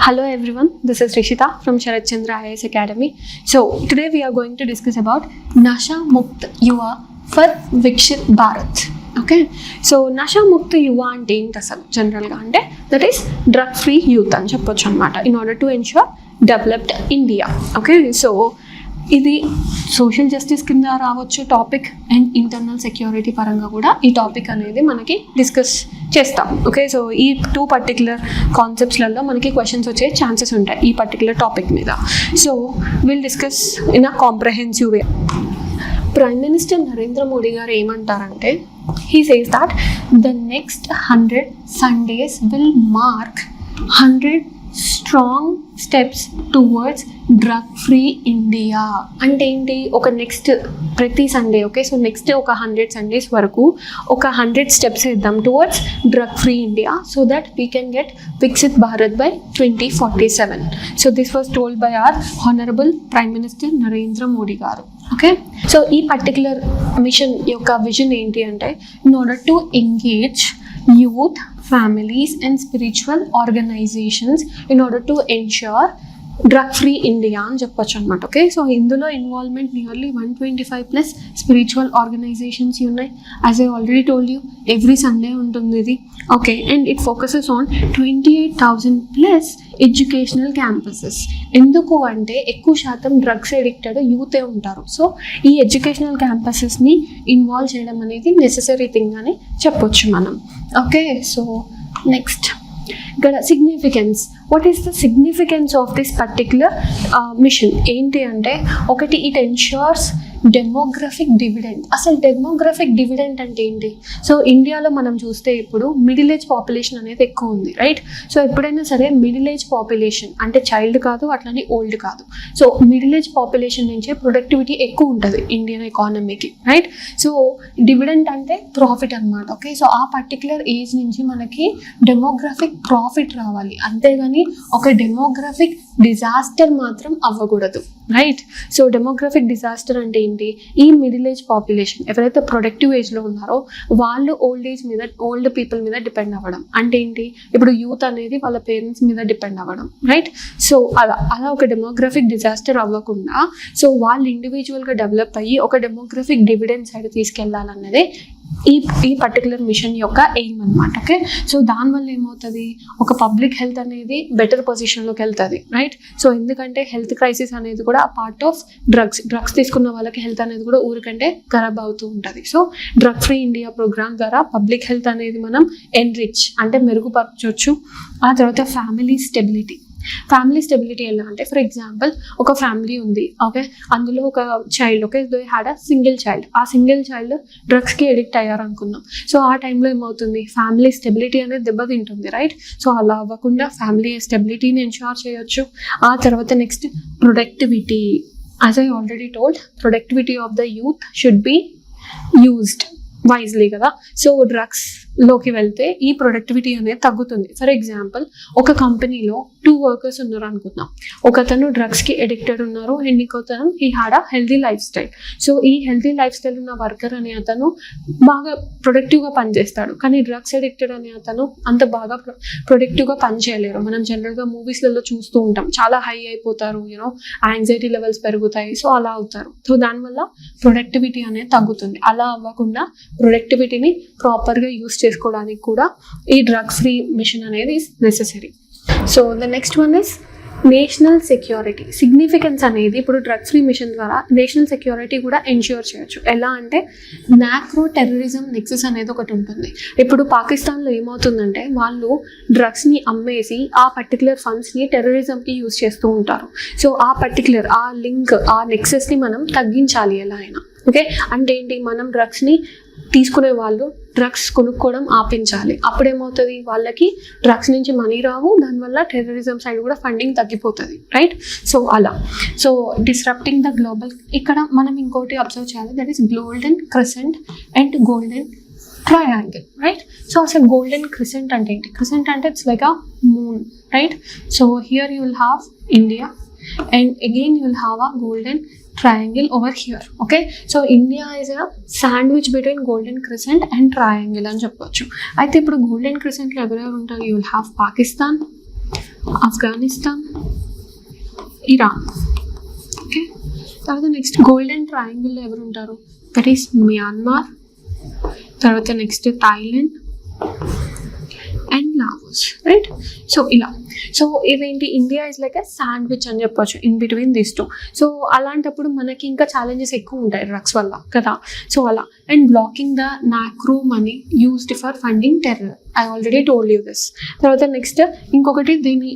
Hello everyone, this is Rishita from Sharat Chandra IAS Academy. So today we are going to discuss about Nasha Mukt Yuva for Viksit Bharat. Okay, so Nasha Mukt Yuva ante enti asalu general ga ante that is drug free youth ani cheppochu annamata in order to ensure developed India. Okay, so ఇది social justice కింద రావచ్చు topic and internal security పరంగా కూడా ఈ topic అనేది మనకి discuss చేస్తాం. Okay, so ఈ టూ పర్టికులర్ కాన్సెప్ట్స్లలో మనకి క్వశ్చన్స్ వచ్చే ఛాన్సెస్ ఉంటాయి ఈ పర్టికులర్ టాపిక్ మీద. So will discuss in a comprehensive way. Prime minister Narendra Modi గారు ఏమంటారంటే he says that the next 100 Sundays will mark 100 strong steps towards drug free India. అంటే ఏంటి, ఒక నెక్స్ట్ ప్రతి సండే, ఓకే, సో నెక్స్ట్ ఒక 100 Sundays వరకు ఒక 100 steps వేద్దాం towards drug free India so that we can get Viksit Bharat by 2047. So this was told by our honourable prime minister Narendra Modi గారు. Okay, so ఈ పర్టికులర్ మిషన్ యొక్క విజన్ ఏంటి అంటే in order to engage youth, families and spiritual organizations in order to ensure drug free India అని చెప్పొచ్చు అనమాట. Okay, so ఇందులో involvement nearly 125+ spiritual organisations ఉన్నాయి. As I already told you every Sunday ఉంటుంది ఇది. Okay, and it focuses on 28,000+ educational campuses. ఎందుకు అంటే ఎక్కువ శాతం డ్రగ్స్ ఎడిక్టెడ్ యూతే ఉంటారు. సో ఈ ఎడ్యుకేషనల్ క్యాంపసెస్ని ఇన్వాల్వ్ చేయడం అనేది నెసెసరీ థింగ్ అని చెప్పొచ్చు మనం. ఓకే, సో నెక్స్ట్ ఇక్కడ significance. What is the significance of this particular mission ఏంటి అంటే, ఒకటి ఇట్ ఎన్ష్యూర్స్ డెమోగ్రఫిక్ డివిడెండ్. అసలు డెమోగ్రఫిక్ డివిడెండ్ అంటే ఏంటి? సో ఇండియాలో మనం చూస్తే ఇప్పుడు మిడిల్ ఏజ్ పాపులేషన్ అనేది ఎక్కువ ఉంది, రైట్? సో ఎప్పుడైనా సరే మిడిల్ ఏజ్ పాపులేషన్ అంటే చైల్డ్ కాదు, అట్లనే ఓల్డ్ కాదు. సో మిడిల్ ఏజ్ పాపులేషన్ నుంచే ప్రొడక్టివిటీ ఎక్కువ ఉంటుంది ఇండియన్ ఎకానమీకి, రైట్? సో డివిడెండ్ అంటే ప్రాఫిట్ అనమాట. ఓకే, సో ఆ పర్టికులర్ ఏజ్ నుంచి మనకి డెమోగ్రఫిక్ ప్రాఫిట్ రావాలి, అంతేగాని ఒక డెమోగ్రఫిక్ డిజాస్టర్ మాత్రం అవ్వకూడదు, రైట్? సో డెమోగ్రఫిక్ డిజాస్టర్ అంటే ఏంటి, ఈ మిడిల్ ఏజ్ పాపులేషన్ ఎవరైతే ప్రొడక్టివ్ ఏజ్లో ఉన్నారో వాళ్ళు ఓల్డ్ పీపుల్ మీద డిపెండ్ అవ్వడం. అంటే ఏంటి, ఇప్పుడు యూత్ అనేది వాళ్ళ పేరెంట్స్ మీద డిపెండ్ అవ్వడం, రైట్? సో అలా ఒక డెమోగ్రఫిక్ డిజాస్టర్ అవ్వకుండా సో వాళ్ళు ఇండివిజువల్గా డెవలప్ అయ్యి ఒక డెమోగ్రఫిక్ డివిడెండ్ సైడ్ తీసుకెళ్లాలన్నదే ఈ పర్టికులర్ మిషన్ యొక్క ఎయిమ్ అనమాట. ఓకే, సో దానివల్ల ఏమవుతుంది, ఒక పబ్లిక్ హెల్త్ అనేది బెటర్ పొజిషన్లోకి వెళ్తుంది, రైట్? సో ఎందుకంటే హెల్త్ క్రైసిస్ అనేది కూడా పార్ట్ ఆఫ్ డ్రగ్స్ తీసుకున్న వాళ్ళకి హెల్త్ అనేది కూడా ఊరికంటే ఖరాబ్ అవుతూ ఉంటుంది. So drug free India program ద్వారా పబ్లిక్ హెల్త్ అనేది మనం ఎన్రిచ్ అంటే మెరుగుపరచవచ్చు. ఆ తర్వాత ఫ్యామిలీ స్టెబిలిటీ ఎలా అంటే, ఫర్ ఎగ్జాంపుల్ ఒక ఫ్యామిలీ ఉంది, ఓకే, అందులో ఒక child, okay, they had a single child. ఆ సింగిల్ చైల్డ్ డ్రగ్స్కి ఎడిక్ట్ అయ్యారు అనుకుందాం. సో ఆ టైంలో ఏమవుతుంది, ఫ్యామిలీ స్టెబిలిటీ అనేది దెబ్బతింటుంది, రైట్? సో అలా అవ్వకుండా ఫ్యామిలీ స్టెబిలిటీని ఎన్ష్యూర్ చేయొచ్చు. ఆ తర్వాత next productivity. As I already told, productivity of the youth should be used wisely కదా. సో డ్రగ్స్లోకి వెళ్తే ఈ ప్రొడక్టివిటీ అనేది తగ్గుతుంది. ఫర్ ఎగ్జాంపుల్ ఒక కంపెనీలో 2 workers ఉన్నారు అనుకుందాం. ఒకతను డ్రగ్స్కి ఎడిక్టెడ్ ఉన్నారు అండ్ ఇంకొకతను he had a healthy life style. So ఈ హెల్దీ లైఫ్ స్టైల్ ఉన్న వర్కర్ అనే అతను బాగా ప్రొడక్టివ్గా పనిచేస్తాడు, కానీ డ్రగ్స్ ఎడిక్టెడ్ అనే అతను అంత బాగా ప్రొడక్టివ్గా పనిచేయలేరు. మనం జనరల్గా మూవీస్లలో చూస్తూ ఉంటాం, చాలా హై అయిపోతారు, యూనో యాంగ్జైటీ లెవెల్స్ పెరుగుతాయి, సో అలా అవుతారు. సో దానివల్ల ప్రొడక్టివిటీ అనేది తగ్గుతుంది. అలా అవ్వకుండా ప్రొడక్టివిటీని ప్రాపర్గా యూస్ చేసుకోవడానికి కూడా ఈ డ్రగ్ ఫ్రీ మిషన్ అనేది necessary. So the next one is national security. Significance అనేది ఇప్పుడు డ్రగ్ ఫ్రీ మిషన్ ద్వారా నేషనల్ సెక్యూరిటీ కూడా ఎన్ష్యూర్ చేయొచ్చు. ఎలా అంటే నాక్రో టెర్రరిజం నెక్సెస్ అనేది ఒకటి ఉంటుంది. ఇప్పుడు పాకిస్తాన్లో ఏమవుతుందంటే వాళ్ళు డ్రగ్స్ని అమ్మేసి ఆ పర్టికులర్ ఫండ్స్ని టెర్రరిజంకి యూజ్ చేస్తూ ఉంటారు. సో ఆ పర్టికులర్ ఆ లింక్ ఆ నెక్సెస్ని మనం తగ్గించాలి ఎలా అయినా. ఓకే, అంటే ఏంటి, మనం డ్రగ్స్ని తీసుకునే వాళ్ళు డ్రగ్స్ కొనుక్కోవడం ఆపించాలి. అప్పుడేమవుతుంది, వాళ్ళకి డ్రగ్స్ నుంచి మనీ రావు, దానివల్ల టెర్రరిజం సైడ్ కూడా ఫండింగ్ తగ్గిపోతుంది, రైట్? సో అలా సో డిస్రప్టింగ్ ద గ్లోబల్. ఇక్కడ మనం ఇంకోటి అబ్జర్వ్ చేయాలి, that is golden crescent and golden triangle, right? So అసలు గోల్డెన్ క్రెసెంట్ అంటే ఏంటి? క్రెసెంట్ అంటే it's like a moon, right? So here you will have India and again you will have a golden triangle over here. Okay, so India is a sandwich between golden crescent and triangle అని చెప్పొచ్చు. అయితే ఇప్పుడు golden క్రెసెంట్లో ఎవరెవరు ఉంటారు, you will have Pakistan, Afghanistan, Iran. Okay, తర్వాత next golden ట్రయాంగిల్లో ఎవరు ఉంటారు? That is Myanmar, తర్వాత next Thailand and Laos, right? So ఇలా, సో ఇవేంటి, India is like a sandwich అని చెప్పొచ్చు in between this two. So అలాంటప్పుడు మనకి ఇంకా ఛాలెంజెస్ ఎక్కువ ఉంటాయి డ్రగ్స్ వల్ల కదా. సో అలా, అండ్ బ్లాకింగ్ ద నాక్రో money used for funding terror, I already told you this. తర్వాత నెక్స్ట్ ఇంకొకటి, దీని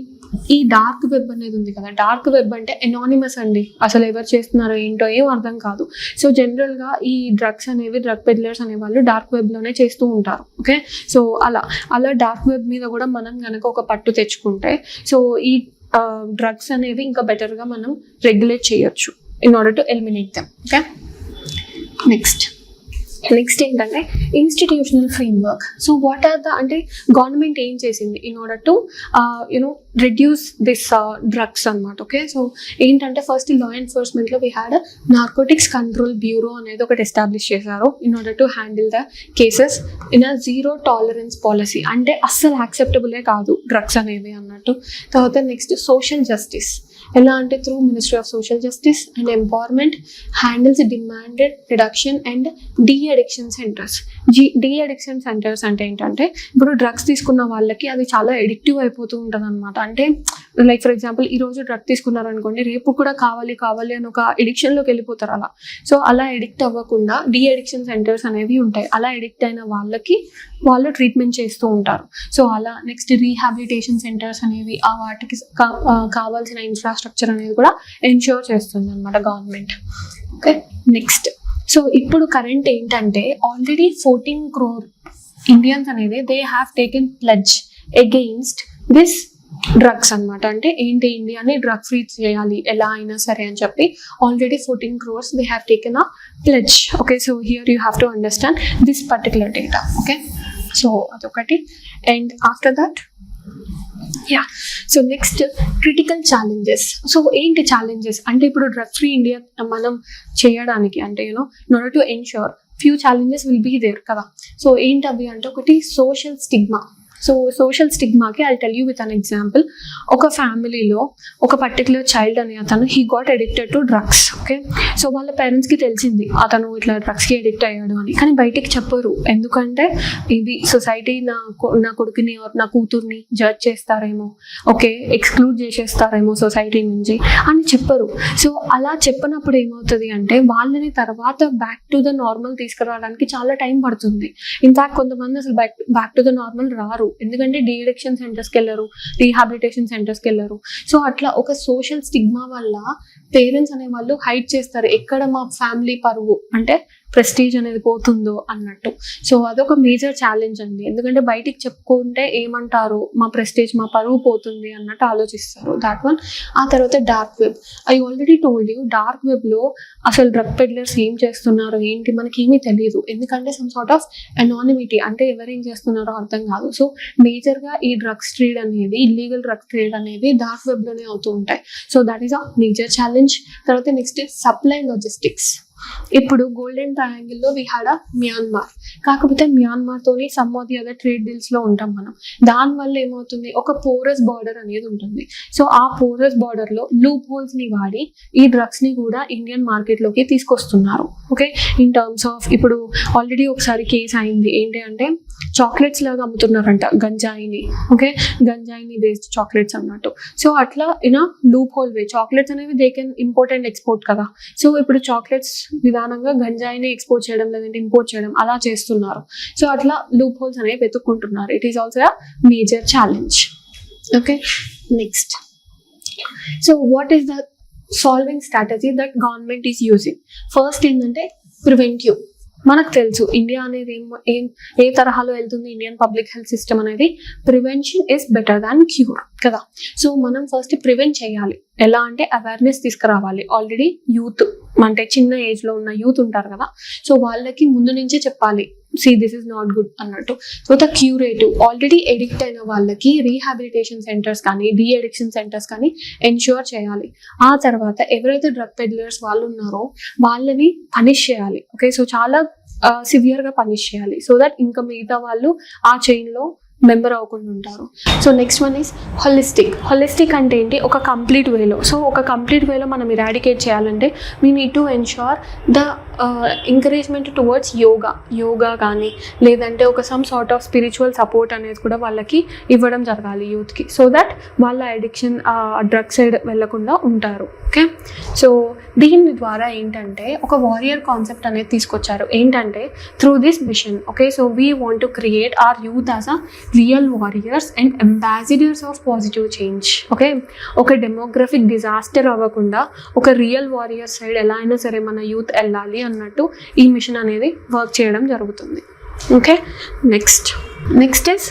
ఈ డార్క్ వెబ్ అనేది ఉంది కదా, డార్క్ వెబ్ అంటే ఎనానిమస్ అండి, అసలు ఎవరు చేస్తున్నారో ఏంటో ఏం అర్థం కాదు. సో జనరల్గా ఈ డ్రగ్స్ అనేవి, డ్రగ్ పెడ్లర్స్ అనేవాళ్ళు డార్క్ వెబ్లోనే చేస్తూ ఉంటారు. ఓకే, సో అలా డార్క్ వెబ్ మీద కూడా మనం కనుక ఒక పట్టు తెచ్చుకుంటే, సో ఈ డ్రగ్స్ అనేవి ఇంకా బెటర్గా మనం రెగ్యులేట్ చేయొచ్చు in order to eliminate them. Okay, next ఏంటంటే institutional framework. So what are the, అంటే గవర్నమెంట్ ఏం చేసింది in order to reduce this drugs అనమాట. ఓకే, సో ఏంటంటే ఫస్ట్ లా ఎన్ఫోర్స్మెంట్లో we had narcotics control bureau అనేది ఒకటి ఎస్టాబ్లిష్ చేశారు in order to handle the cases in a zero tolerance policy, అంటే అస్సలు యాక్సెప్టబులే కాదు డ్రగ్స్ అనేవి అన్నట్టు. తర్వాత నెక్స్ట్ సోషల్ జస్టిస్, ఎలా అంటే through ministry of social justice and empowerment handles demanded reduction and D addiction centres. D addiction centres అంటే ఏంటంటే, ఇప్పుడు డ్రగ్స్ తీసుకున్న వాళ్ళకి అది చాలా ఎడిక్టివ్ అయిపోతూ ఉంటుంది అనమాట. అంటే లైక్ ఫర్ ఎగ్జాంపుల్, ఈరోజు డ్రగ్ తీసుకున్నారు అనుకోండి, రేపు కూడా కావాలి అని ఒక ఎడిక్షన్లోకి వెళ్ళిపోతారు అలా. సో అలా ఎడిక్ట్ అవ్వకుండా డీ అడిక్షన్ సెంటర్స్ అనేవి ఉంటాయి. అలా ఎడిక్ట్ అయిన వాళ్ళకి వాళ్ళు ట్రీట్మెంట్ చేస్తూ ఉంటారు. సో అలా నెక్స్ట్ రీహాబిలిటేషన్ సెంటర్స్ అనేవి, ఆ వాటికి కావాల్సిన ఇన్ఫ్రాస్ట్రక్చర్ అనేది కూడా ఎన్ష్యూర్ చేస్తుంది అనమాట గవర్నమెంట్. ఓకే, నెక్స్ట్, సో ఇప్పుడు కరెంట్ ఏంటంటే ఆల్రెడీ 14 crore ఇండియన్స్ అనేది they have taken pledge against this drugs అనమాట. అంటే ఏంటి, ఇండియాని డ్రగ్ ఫ్రీ చేయాలి ఎలా అయినా సరే అని చెప్పి already 14 crores they have taken a pledge. Okay, so here you have to understand this particular data. Okay, so అదొకటి. And after that so next critical challenges. So ఏంటి ఛాలెంజెస్ అంటే, ఇప్పుడు డ్రగ్ ఫ్రీ ఇండియా మనం చేయడానికి అంటే in order to ensure few challenges will be there కదా. So ఏంటి అవి అంటే, ఒకటి సోషల్ స్టిగ్మా. సో సోషల్ స్టిగ్మాకి I tell you with an example. ఒక ఫ్యామిలీలో ఒక పర్టికులర్ చైల్డ్ అనే అతను he got addicted to drugs. Okay, so వాళ్ళ పేరెంట్స్కి తెలిసింది అతను ఇట్లా డ్రగ్స్కి అడిక్ట్ అయ్యాడు అని, కానీ బయటికి చెప్పరు. ఎందుకంటే ఇది సొసైటీ నా కొడుకుని నా కూతుర్ని జడ్జ్ చేస్తారేమో, ఓకే ఎక్స్క్లూడ్ చేసేస్తారేమో సొసైటీ నుంచి అని చెప్పరు. సో అలా చెప్పినప్పుడు ఏమవుతుంది అంటే, వాళ్ళని తర్వాత బ్యాక్ టు ద నార్మల్ తీసుకురావడానికి చాలా టైం పడుతుంది. ఇన్ఫాక్ట్ కొంతమంది అసలు బ్యాక్ టు ద నార్మల్ రారు, ఎందుకంటే డీ అడిక్షన్ సెంటర్స్కి వెళ్ళరు, రీహాబిలిటేషన్ సెంటర్స్కి వెళ్ళరు. సో అట్లా ఒక సోషల్ స్టిగ్మా వల్ల పేరెంట్స్ అనే వాళ్ళు హైడ్ చేస్తారు, ఎక్కడ మా ఫ్యామిలీ పరువు అంటే ప్రెస్టీజ్ అనేది పోతుందో అన్నట్టు. సో అదొక మేజర్ ఛాలెంజ్ అండి, ఎందుకంటే బయటికి చెప్పుకుంటే ఏమంటారు, మా ప్రెస్టీజ్ మా పరువు పోతుంది అన్నట్టు ఆలోచిస్తారు. That one. ఆ తర్వాత dark web. I already told you, dark వెబ్లో అసలు డ్రగ్ పెడ్లర్స్ ఏం చేస్తున్నారు ఏంటి మనకి ఏమీ తెలియదు, ఎందుకంటే సమ్ సార్ట్ ఆఫ్ అనానిమిటీ, అంటే ఎవరేం చేస్తున్నారో అర్థం కాదు. సో మేజర్గా ఈ డ్రగ్స్ ట్రేడ్ అనేది, ఇల్లీగల్ డ్రగ్ ట్రేడ్ అనేది డార్క్ వెబ్లోనే అవుతూ ఉంటాయి. So that is a major challenge. తర్వాత నెక్స్ట్ సప్లై లాజిస్టిక్స్. ఇప్పుడు గోల్డెన్ ట్రయాంగిల్లో వి హ్యాడ్ మ్యాన్మార్, కాకపోతే మ్యాన్మార్తోని some of the other trade డీల్స్లో ఉంటాం మనం. దానివల్ల ఏమవుతుంది, ఒక పోరస్ బార్డర్ అనేది ఉంటుంది. సో ఆ పోరస్ బార్డర్లో లూప్ హోల్స్ని వాడి ఈ డ్రగ్స్ని కూడా ఇండియన్ మార్కెట్లోకి తీసుకొస్తున్నారు. ఓకే, ఇన్ టర్మ్స్ ఆఫ్ ఇప్పుడు ఆల్రెడీ ఒకసారి కేసు అయింది, ఏంటి అంటే చాక్లెట్స్ లాగా అమ్ముతున్నారంట గంజాయిని. ఓకే, గంజాయిని బేస్డ్ చాక్లెట్స్ అన్నట్టు. సో అట్లా in loophole way chocolates అనేవి they can import and export కదా. సో ఇప్పుడు చాక్లెట్స్ విధానంగా గంజాయిని ఎక్స్పోర్ట్ చేయడం లేదంటే ఇంపోర్ట్ చేయడం అలా చేస్తున్నారు. సో అట్లా లూప్ హోల్స్ అనేవి వెతుక్కుంటున్నారు. It is also a major challenge. Okay, next, so what is the solving strategy that government is using? First ఏంటంటే ప్రివెంటివ్. మనకు తెలుసు ఇండియా అనేది ఏ తరహాలో వెళ్తుంది, ఇండియన్ పబ్లిక్ హెల్త్ సిస్టమ్ అనేది prevention is better than cure కదా. సో మనం ఫస్ట్ ప్రివెంట్ చేయాలి. ఎలా అంటే అవేర్నెస్ తీసుకురావాలి. ఆల్రెడీ యూత్ అంటే చిన్న ఏజ్లో ఉన్న యూత్ ఉంటారు కదా, సో వాళ్ళకి ముందు నుంచే చెప్పాలి, see this is not good అన్నట్టు. So the curative, already addict అయిన వాళ్ళకి రీహాబిలిటేషన్ సెంటర్స్ కానీ డీ అడిక్షన్ సెంటర్స్ కానీ ఎన్ష్యూర్ చేయాలి. ఆ తర్వాత ఎవరైతే డ్రగ్ పెడ్లర్స్ వాళ్ళు ఉన్నారో వాళ్ళని పనిష్ చేయాలి. ఓకే, సో చాలా సివియర్గా పనిష్ చేయాలి, సో దట్ ఇంకా మిగతా వాళ్ళు ఆ చైన్లో మెంబర్ అవ్వకుండా ఉంటారు. So next one is holistic అంటే ఏంటి, ఒక కంప్లీట్ వేలో. సో ఒక కంప్లీట్ వేలో మనం ఇరాడికేట్ చేయాలంటే we need to ensure the encouragement towards yoga కానీ లేదంటే ఒక some sort of spiritual support అనేది కూడా వాళ్ళకి ఇవ్వడం జరగాలి యూత్కి, సో దట్ వాళ్ళ అడిక్షన్ డ్రగ్ సైడ్ వెళ్లకుండా ఉంటారు. ఓకే, సో దీని ద్వారా ఏంటంటే ఒక వారియర్ కాన్సెప్ట్ అనేది తీసుకొచ్చారు. ఏంటంటే through this mission, okay, so we want to create our youth as a real warriors and ambassadors of positive change. Okay, ఒక డెమోగ్రఫిక్ డిజాస్టర్ అవ్వకుండా ఒక రియల్ వారియర్ సైడ్ ఎలా అయినా సరే మన యూత్ వెళ్ళాలి అన్నట్టు ఈ మిషన్ అనేది వర్క్ చేయడం జరుగుతుంది. Okay, next is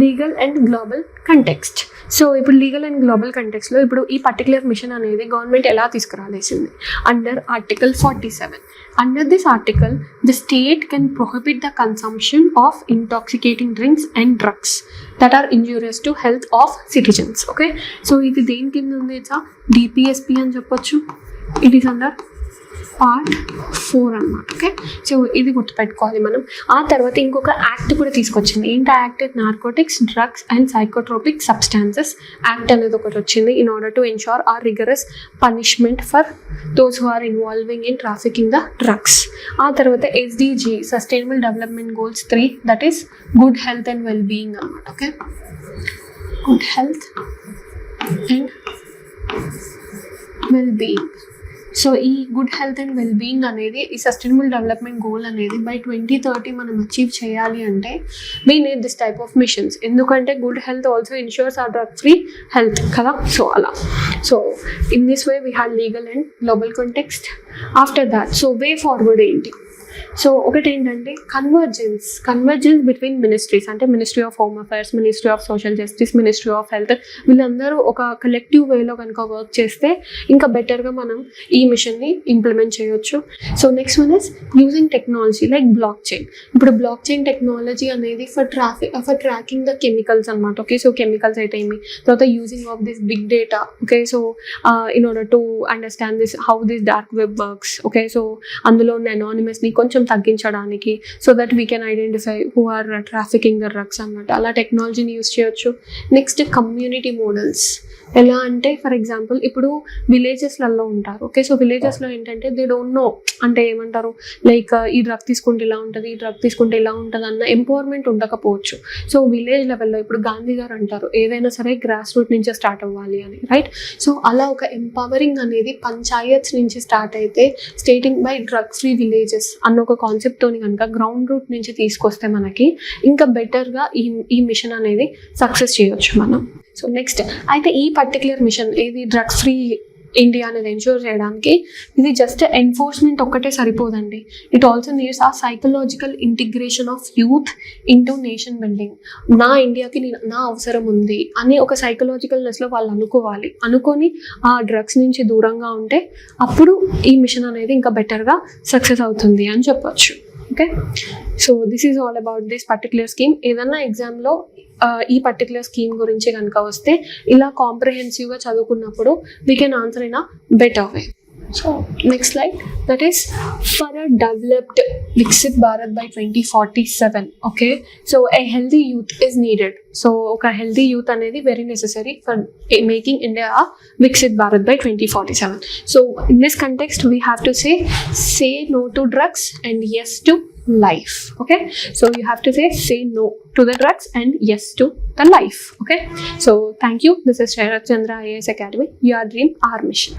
legal and global context. So ఇప్పుడు లీగల్ అండ్ గ్లోబల్ కంటెక్స్లో ఇప్పుడు ఈ పర్టికులర్ మిషన్ అనేది గవర్నమెంట్ ఎలా తీసుకురాలేసింది under article 47. Under this article, the state can prohibit the consumption of intoxicating drinks and drugs that are injurious to health of citizens. Okay, so ఇది దేని కింద ఉంది? It's DPSP అని చెప్పొచ్చు. ఇట్ ఈస్ అండర్ Part 4 అన్నమాట. Okay, so ఇది గుర్తుపెట్టుకోవాలి మనం. ఆ తర్వాత ఇంకొక యాక్ట్ కూడా తీసుకొచ్చింది. ఏంటి act? Narcotics, drugs and psychotropic substances act అనేది ఒకటి వచ్చింది in order to ensure or rigorous punishment for those who are involving in trafficking the drugs. ఆ తర్వాత SDG sustainable development goals 3, that is good health and well being అన్నమాట. Okay, good health and well being. So ఈ good health and well being అనేది, ఈ sustainable development goal అనేది by 2030 మనం achieve చేయాలి అంటే we need this type of missions. ఎందుకంటే good health also ensures or drug free health కదా. So అలా, so in this way we had legal and global context. After that so way forward ఏంటి? So ఒకటి ఏంటంటే convergence between ministries, అంటే ministry of home affairs, ministry of social justice, ministry of health, వీళ్ళందరూ ఒక collective వేలో కనుక work చేస్తే ఇంకా బెటర్గా మనం ఈ మిషన్ని ఇంప్లిమెంట్ చేయొచ్చు. So next one is using technology like blockchain. ఇప్పుడు బ్లాక్ చైన్ టెక్నాలజీ అనేది ఫర్ ట్రాకింగ్ ద కెమికల్స్ అనమాట. ఓకే, సో కెమికల్స్ అయితే ఏమి, తర్వాత using of this big data. Okay, so in order to understand this how this dark web works. Okay, so అందులో ఉన్న అనానిమస్ని కొంచెం తగ్గించడానికి, so that we can identify who are trafficking the drugs అన్నట్టు అలా టెక్నాలజీని యూస్ చేయొచ్చు. Next community models. ఎలా అంటే ఫర్ ఎగ్జాంపుల్ ఇప్పుడు విలేజెస్లలో ఉంటారు. ఓకే, సో విలేజెస్లో ఏంటంటే దే డోంట్ నో, అంటే ఏమంటారు, లైక్ ఈ డ్రగ్ తీసుకుంటే ఇలా ఉంటుంది, ఈ డ్రగ్ తీసుకుంటే ఇలా ఉంటుంది అన్న ఎంపవర్మెంట్ ఉండకపోవచ్చు. సో విలేజ్ లెవెల్లో ఇప్పుడు గాంధీ గారు అంటారు ఏదైనా సరే గ్రాస్ రూట్ నుంచే స్టార్ట్ అవ్వాలి అని, రైట్? సో అలా ఒక ఎంపవరింగ్ అనేది పంచాయత్స్ నుంచి స్టార్ట్ అయితే stating by drug free villages అన్న ఒక కాన్సెప్ట్తోని కనుక గ్రౌండ్ రూట్ నుంచి తీసుకొస్తే మనకి ఇంకా బెటర్గా ఈ మిషన్ అనేది సక్సెస్ చేయొచ్చు మనం. సో నెక్స్ట్ అయితే ఈ పర్టికులర్ మిషన్ ఇది డ్రగ్స్ ఫ్రీ ఇండియా అనేది ఎన్ష్యూర్ చేయడానికి ఇది జస్ట్ ఎన్ఫోర్స్మెంట్ ఒక్కటే సరిపోదండి. ఇట్ ఆల్సో నీడ్స్ ఆ psychological integration of youth into nation building. నా ఇండియాకి నా అవసరం ఉంది అని ఒక సైకలాజికల్నెస్లో వాళ్ళు అనుకొని ఆ డ్రగ్స్ నుంచి దూరంగా ఉంటే అప్పుడు ఈ మిషన్ అనేది ఇంకా బెటర్గా సక్సెస్ అవుతుంది అని చెప్పొచ్చు. Okay, so this is all about this particular scheme. ఏదన్నా ఎగ్జామ్లో ఈ పర్టికులర్ స్కీమ్ గురించి కనుక వస్తే ఇలా కాంప్రహెన్సివ్గా చదువుకున్నప్పుడు we can answer in a better way. So next slide, that is for a developed Viksit Bharat by 2047. Okay, so A healthy youth is needed. So ఒక healthy youth అనేది very necessary for making India a Viksit Bharat by 2047. So in this context we have to say no to drugs and yes to life. Okay, so you have to say no to the drugs and yes to the life. Okay, so thank you. This is Sharat Chandra IAS Academy. Your dream, our mission.